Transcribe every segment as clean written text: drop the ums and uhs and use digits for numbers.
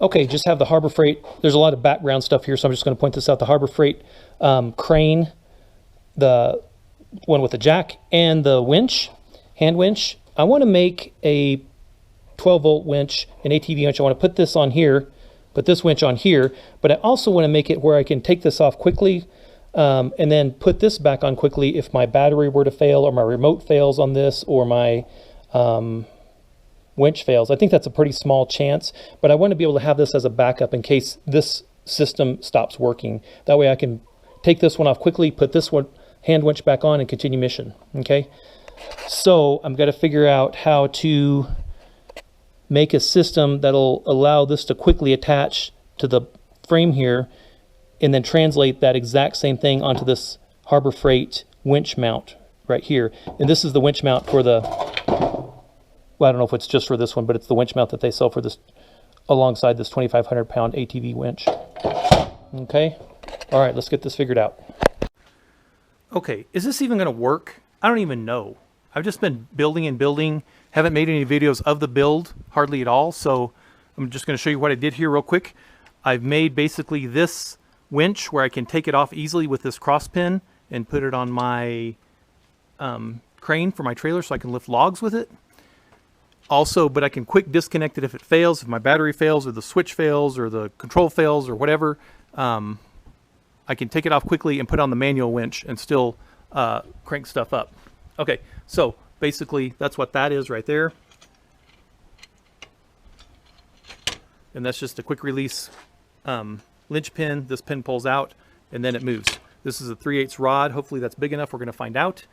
Okay, just have the Harbor Freight. There's a lot of background stuff here, so I'm just going to point this out. The Harbor Freight crane, the one with the jack, and the winch, hand winch. I want to make a 12-volt winch, an ATV winch. I want to put this on here, put this winch on here, but I also want to make it where I can take this off quickly and then put this back on quickly if my battery were to fail, or my remote fails on this, or my winch fails. I think that's a pretty small chance, but I want to be able to have this as a backup in case this system stops working. That way I can take this one off quickly, put this one hand winch back on, and continue mission. Okay, so I'm going to figure out how to make a system that'll allow this to quickly attach to the frame here, and then translate that exact same thing onto this Harbor Freight winch mount right here. And this is the winch mount for the, well, I don't know if it's just for this one, but it's the winch mount that they sell for this, alongside this 2,500 pound ATV winch. Okay, all right, let's get this figured out. Okay, is this even gonna work? I don't even know. I've just been building and building, haven't made any videos of the build, hardly at all, so I'm just gonna show you what I did here real quick. I've made basically this winch where I can take it off easily with this cross pin and put it on my crane for my trailer so I can lift logs with it. Also, but I can quick disconnect it if it fails, if my battery fails, or the switch fails, or the control fails, or whatever. I can take it off quickly and put on the manual winch and still crank stuff up. Okay, so basically that's what that is right there. And that's just a quick release linch pin. This pin pulls out and then it moves. This is a 3/8 rod. Hopefully that's big enough. We're going to find out.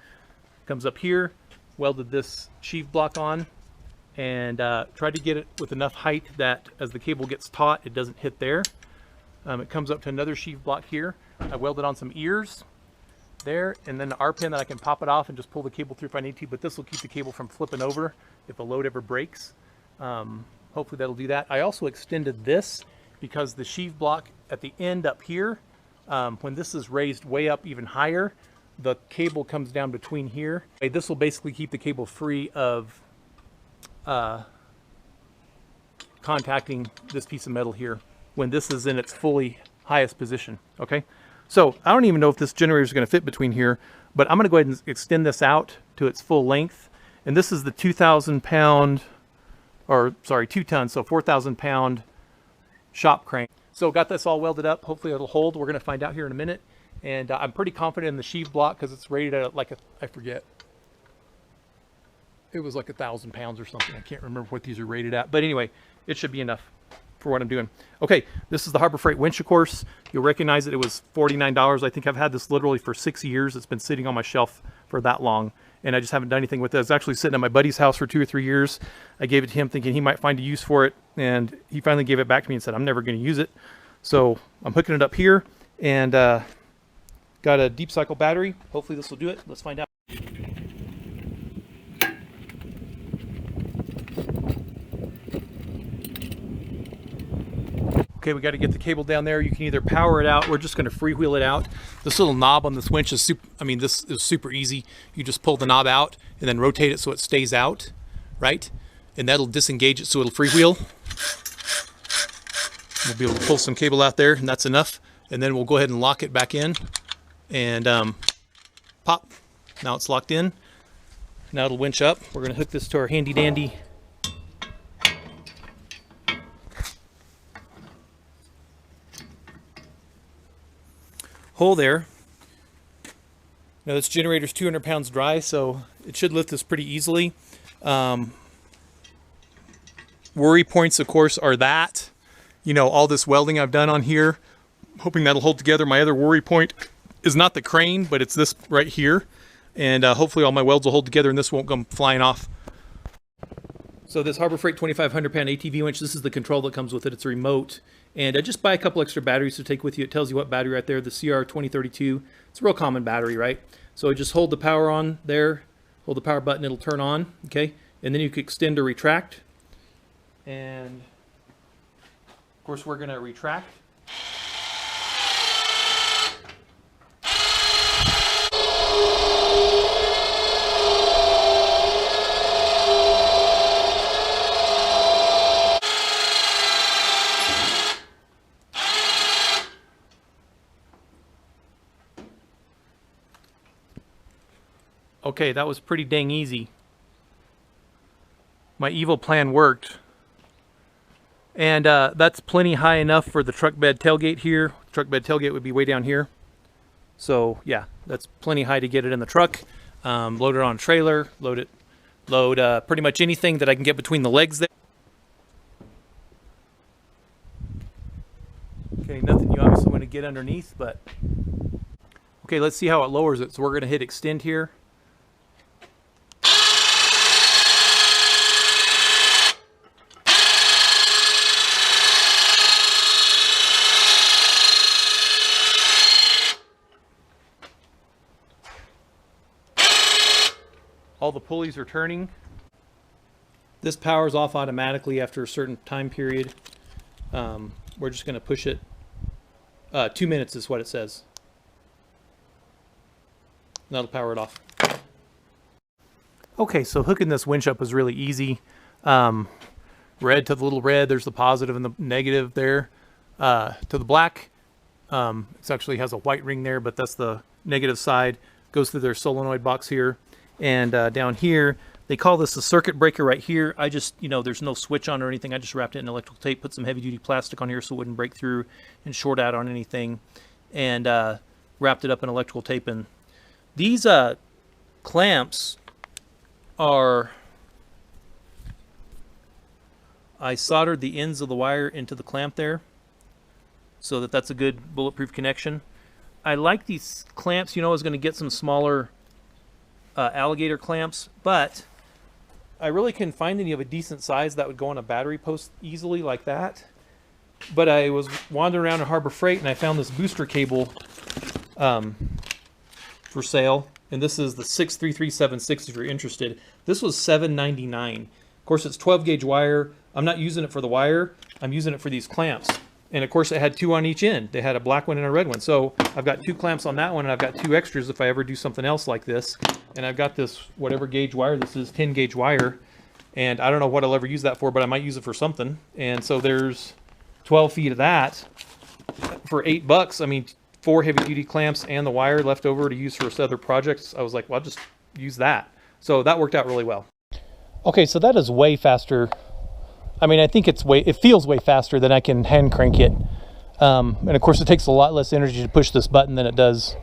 Comes up here, welded this sheave block on, and tried to get it with enough height that as the cable gets taut, it doesn't hit there. It comes up to another sheave block here. I welded on some ears there, and then the R pin that I can pop it off and just pull the cable through if I need to, but this will keep the cable from flipping over if a load ever breaks. Hopefully that'll do that. I also extended this because the sheave block at the end up here, when this is raised way up even higher, the cable comes down between here. This will basically keep the cable free of contacting this piece of metal here when this is in its fully highest position. Okay, so I don't even know if this generator is going to fit between here, but I'm going to go ahead and extend this out to its full length. And this is the 2,000 pound, or sorry, 2 tons, so 4,000 pound shop crane. So got this all welded up. Hopefully it'll hold. We're going to find out here in a minute. And I'm pretty confident in the sheave block because it's rated at like I forget. It was like 1,000 pounds or something. I can't remember what these are rated at, but anyway, it should be enough for what I'm doing. Okay, this is the Harbor Freight winch, of course. You'll recognize it. It was $49. I think I've had this literally for 6 years. It's been sitting on my shelf for that long, and I just haven't done anything with it. It's actually sitting at my buddy's house for 2 or 3 years. I gave it to him thinking he might find a use for it, and he finally gave it back to me and said, I'm never going to use it. So I'm hooking it up here, and got a deep cycle battery. Hopefully this will do it. Let's find out. Okay, we got to get the cable down there. You can either power it out. We're just going to freewheel it out. This little knob on this winch is this is super easy. You just pull the knob out and then rotate it so it stays out, right? And that'll disengage it so it'll freewheel. We'll be able to pull some cable out there, and that's enough. And then we'll go ahead and lock it back in and pop. Now it's locked in. Now it'll winch up. We're going to hook this to our handy dandy hole there. Now this generator's 200 pounds dry, so it should lift this pretty easily. Worry points, of course, are that, you know, all this welding I've done on here, hoping that'll hold together. My other worry point is not the crane, but it's this right here. And hopefully all my welds will hold together and this won't come flying off. So this Harbor Freight 2,500 pound ATV winch, this is the control that comes with it. It's a remote. And just buy a couple extra batteries to take with you. It tells you what battery right there, the CR2032. It's a real common battery, right? So just hold the power on there, hold the power button, it'll turn on, okay? And then you can extend or retract. And of course we're gonna retract. Okay, that was pretty dang easy. My evil plan worked. And that's plenty high enough for the truck bed tailgate here. Truck bed tailgate would be way down here. So yeah, that's plenty high to get it in the truck. Load it on a trailer, load pretty much anything that I can get between the legs there. Okay, nothing you obviously want to get underneath, but okay, let's see how it lowers it. So we're going to hit extend here. All the pulleys are turning. This powers off automatically after a certain time period. We're just going to push it. 2 minutes is what it says. That'll power it off. Okay, so hooking this winch up was really easy. Red to the little red, there's the positive and the negative there. To the black, it actually has a white ring there, but that's the negative side. Goes through their solenoid box here. And down here, they call this a circuit breaker right here. I just, there's no switch on or anything. I just wrapped it in electrical tape, put some heavy duty plastic on here so it wouldn't break through and short out on anything, and wrapped it up in electrical tape. And these clamps are, I soldered the ends of the wire into the clamp there so that that's a good bulletproof connection. I like these clamps. I was going to get some smaller alligator clamps, but I really couldn't find any of a decent size that would go on a battery post easily like that. But I was wandering around at Harbor Freight and I found this booster cable for sale, and this is the 633760 if you're interested. This was $7.99. Of course, it's 12 gauge wire. I'm not using it for the wire, I'm using it for these clamps. And of course it had 2 on each end. They had a black one and a red one. So I've got 2 clamps on that one, and I've got 2 extras if I ever do something else like this. And I've got this, whatever gauge wire this is, 10 gauge wire. And I don't know what I'll ever use that for, but I might use it for something. And so there's 12 feet of that for $8. I mean, 4 heavy duty clamps and the wire left over to use for other projects. I was like, well, I'll just use that. So that worked out really well. Okay, so that is way faster. I mean, I think it feels way faster than I can hand crank it. And of course it takes a lot less energy to push this button than it does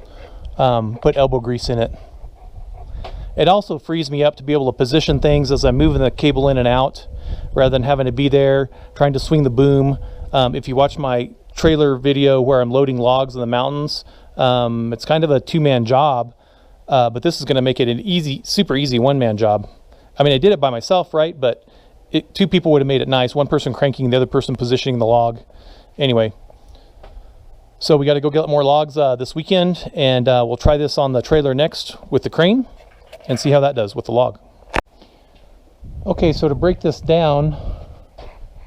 put elbow grease in it. It also frees me up to be able to position things as I'm moving the cable in and out, rather than having to be there trying to swing the boom. If you watch my trailer video where I'm loading logs in the mountains, it's kind of a 2-man job, but this is going to make it an super easy 1-man job. I mean, I did it by myself, right? But 2 people would have made it nice. 1 person cranking, the other person positioning the log. Anyway, so we got to go get more logs this weekend, and we'll try this on the trailer next with the crane and see how that does with the log. Okay, so to break this down,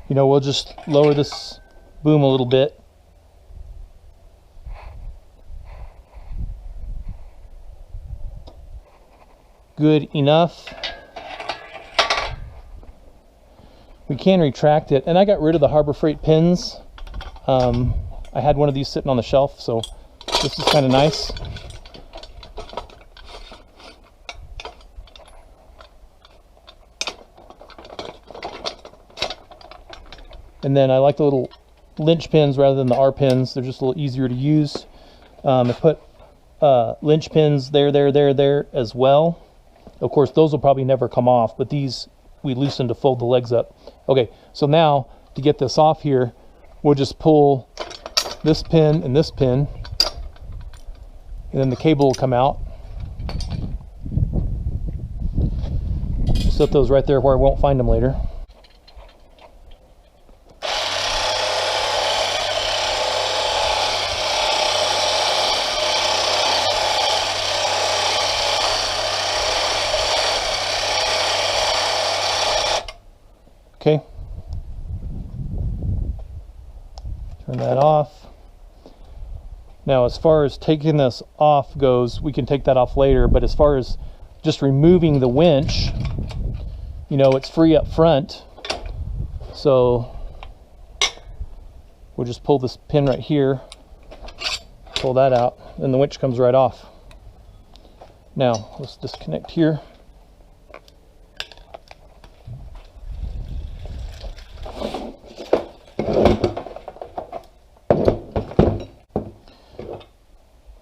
we'll just lower this boom a little bit. Good enough. We can retract it, and I got rid of the Harbor Freight pins. I had one of these sitting on the shelf, so this is kind of nice. And then I like the little linch pins rather than the R pins. They're just a little easier to use. I put linch pins there as well. Of course, those will probably never come off, but these we loosen to fold the legs up. Okay, so now to get this off here, we'll just pull this pin and this pin, and then the cable will come out. Set those right there where I won't find them later. Okay, turn that off. Now as far as taking this off goes, we can take that off later, but as far as just removing the winch, it's free up front. So we'll just pull this pin right here, pull that out, and the winch comes right off. Now let's disconnect here.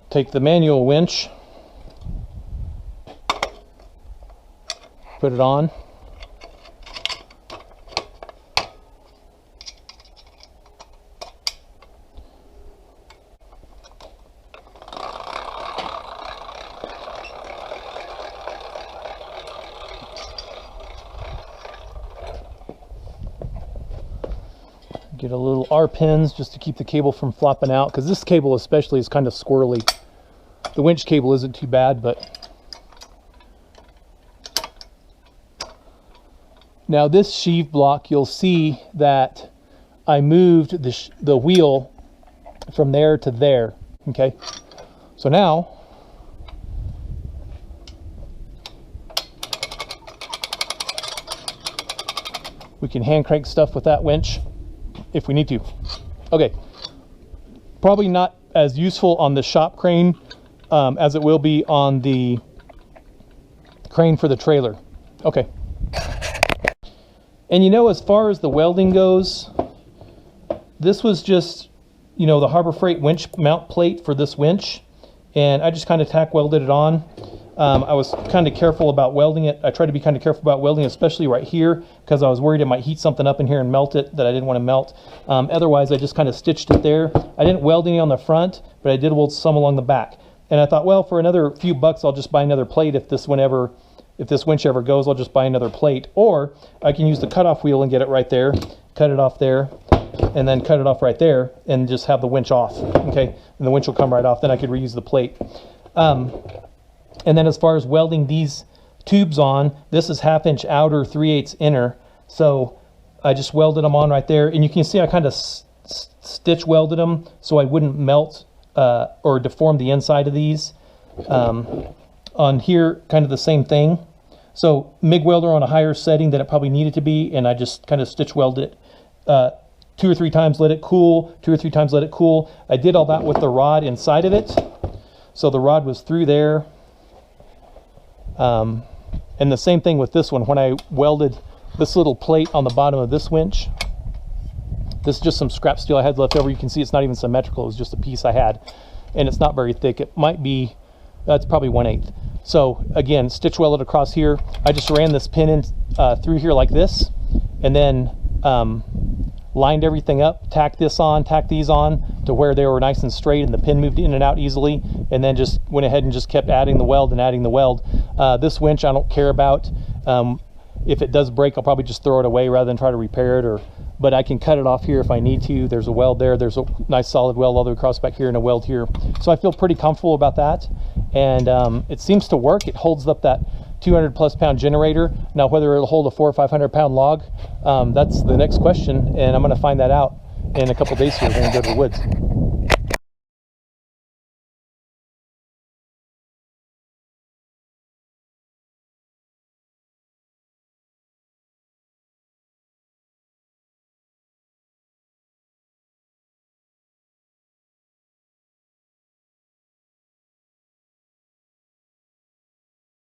Take the manual winch, put it on. Get a little R pins just to keep the cable from flopping out, because this cable especially is kind of squirrely. The winch cable isn't too bad, but now this sheave block, you'll see that I moved the wheel from there to there. Okay, so now we can hand crank stuff with that winch if we need to. Okay, probably not as useful on the shop crane as it will be on the crane for the trailer. Okay. And you know, as far as the welding goes, this was just, you know, the Harbor Freight winch mount plate for this winch, and I just kind of tack welded it on. I was kind of careful about welding it. I tried to be kind of careful about welding, especially right here, because I was worried it might heat something up in here and melt it that I didn't want to melt. Otherwise, I just kind of stitched it there. I didn't weld any on the front, but I did weld some along the back. And I thought, well, for another few bucks, I'll just buy another plate. If this winch ever goes, I'll just buy another plate. Or I can use the cutoff wheel and get it right there, cut it off there, and then cut it off right there, and just have the winch off. Okay, and the winch will come right off. Then I could reuse the plate. And then as far as welding these tubes on, this is 1/2 inch outer, 3/8 inner. So I just welded them on right there, and you can see I kind of stitch welded them so I wouldn't melt or deform the inside of these. On here, kind of the same thing. So MIG welder on a higher setting than it probably needed to be, and I just kind of stitch welded it 2 or 3 times, let it cool, 2 or 3 times, let it cool. I did all that with the rod inside of it. So the rod was through there. And the same thing with this one. When I welded this little plate on the bottom of this winch, this is just some scrap steel I had left over. You can see it's not even symmetrical. It was just a piece I had, and it's not very thick. It might be, that's probably 1/8. So again, stitch welded across here. I just ran this pin in through here like this, and then lined everything up, tacked this on, tacked these on to where they were nice and straight, and the pin moved in and out easily, and then just went ahead and just kept adding the weld and adding the weld. This winch I don't care about. If it does break, I'll probably just throw it away rather than try to repair it, but I can cut it off here if I need to. There's a weld there. There's a nice solid weld all the way across back here and a weld here. So I feel pretty comfortable about that. And it seems to work. It holds up that 200+ pound generator. Now, whether it'll hold a 400 or 500 pound log, that's the next question. And I'm going to find that out in a couple days here when we go to the woods.